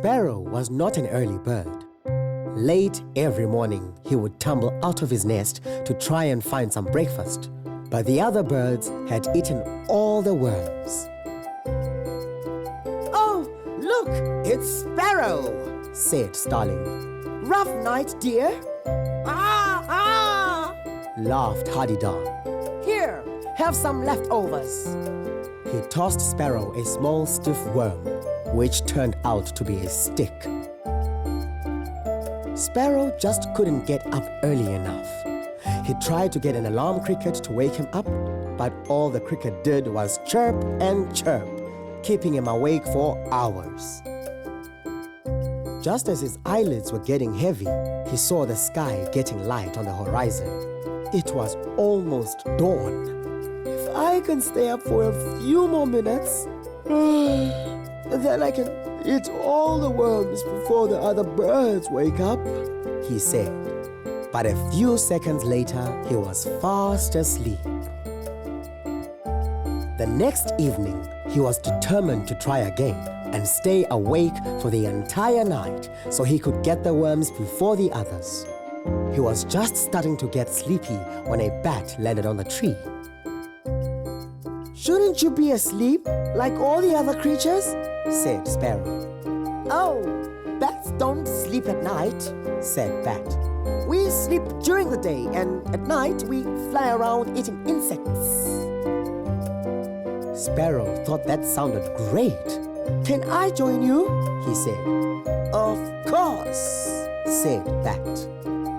Sparrow was not an early bird. Late every morning, he would tumble out of his nest to try and find some breakfast. But the other birds had eaten all the worms. "Oh, look, it's Sparrow," said Starling. "Rough night, dear." "Ah, ah!" laughed Hadida. "Here, have some leftovers." He tossed Sparrow a small stiff worm, which turned out to be a stick. Sparrow just couldn't get up early enough. He tried to get an alarm cricket to wake him up, but all the cricket did was chirp and chirp, keeping him awake for hours. Just as his eyelids were getting heavy, he saw the sky getting light on the horizon. It was almost dawn. "If I can stay up for a few more minutes, then I can eat all the worms before the other birds wake up," he said. But a few seconds later, he was fast asleep. The next evening, he was determined to try again and stay awake for the entire night so he could get the worms before the others. He was just starting to get sleepy when a bat landed on the tree. "Shouldn't you be asleep like all the other creatures?" said Sparrow. "Oh, bats don't sleep at night," said Bat. "We sleep during the day, and at night we fly around eating insects." Sparrow thought that sounded great. "Can I join you?" he said. "Of course," said Bat.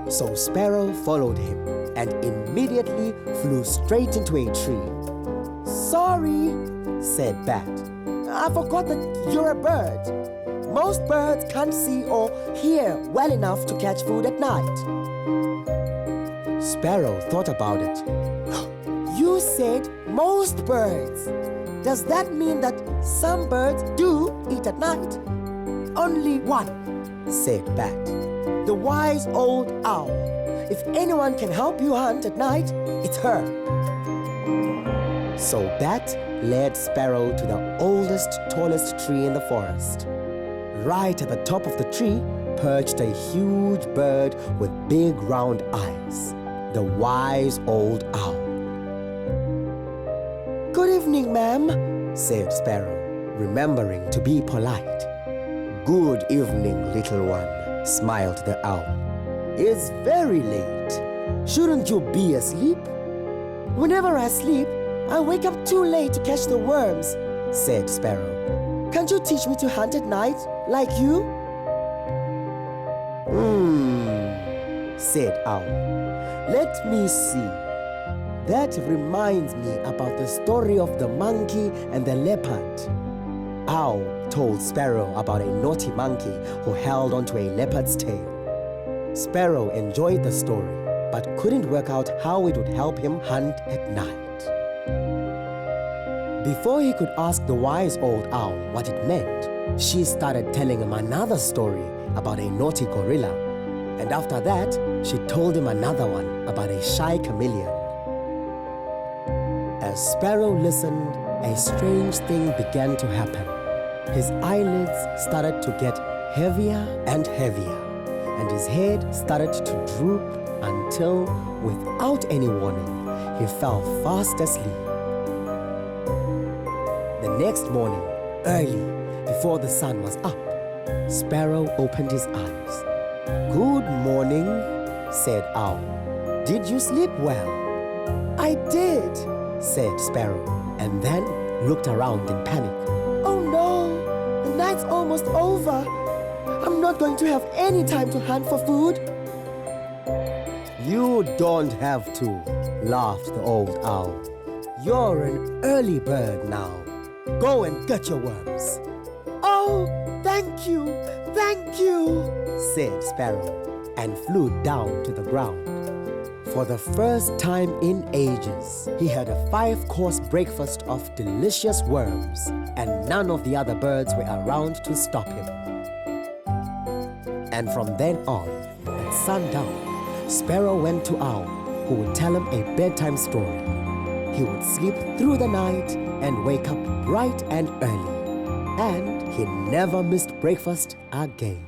So Sparrow followed him and immediately flew straight into a tree. "Sorry," said Bat. "I forgot that you're a bird. Most birds can't see or hear well enough to catch food at night." Sparrow thought about it. "You said most birds. Does that mean that some birds do eat at night?" "Only one," said Bat. "The wise old owl. If anyone can help you hunt at night, it's her." So Bat led Sparrow to the oldest, tallest tree in the forest. Right at the top of the tree perched a huge bird with big round eyes, the wise old owl. "Good evening, ma'am," said Sparrow, remembering to be polite. "Good evening, little one," smiled the owl. "It's very late. Shouldn't you be asleep?" "Whenever I sleep, I wake up too late to catch the worms," said Sparrow. "Can't you teach me to hunt at night, like you?" Said Owl. "Let me see. That reminds me about the story of the monkey and the leopard." Owl told Sparrow about a naughty monkey who held onto a leopard's tail. Sparrow enjoyed the story, but couldn't work out how it would help him hunt at night. Before he could ask the wise old owl what it meant, she started telling him another story about a naughty gorilla. And after that, she told him another one about a shy chameleon. As Sparrow listened, a strange thing began to happen. His eyelids started to get heavier and heavier, and his head started to droop until, without any warning, he fell fast asleep. The next morning, early, before the sun was up, Sparrow opened his eyes. "Good morning," said Owl. "Did you sleep well?" "I did," said Sparrow, and then looked around in panic. "Oh no, the night's almost over. I'm not going to have any time to hunt for food." "You don't have to," laughed the old owl. "You're an early bird now. Go and get your worms." "Oh, thank you, said Sparrow, and flew down to the ground. For the first time in ages, he had a 5-course breakfast of delicious worms, and none of the other birds were around to stop him. And from then on, at sundown, Sparrow went to Owl, who would tell him a bedtime story. He would sleep through the night and wake up bright and early. And he never missed breakfast again.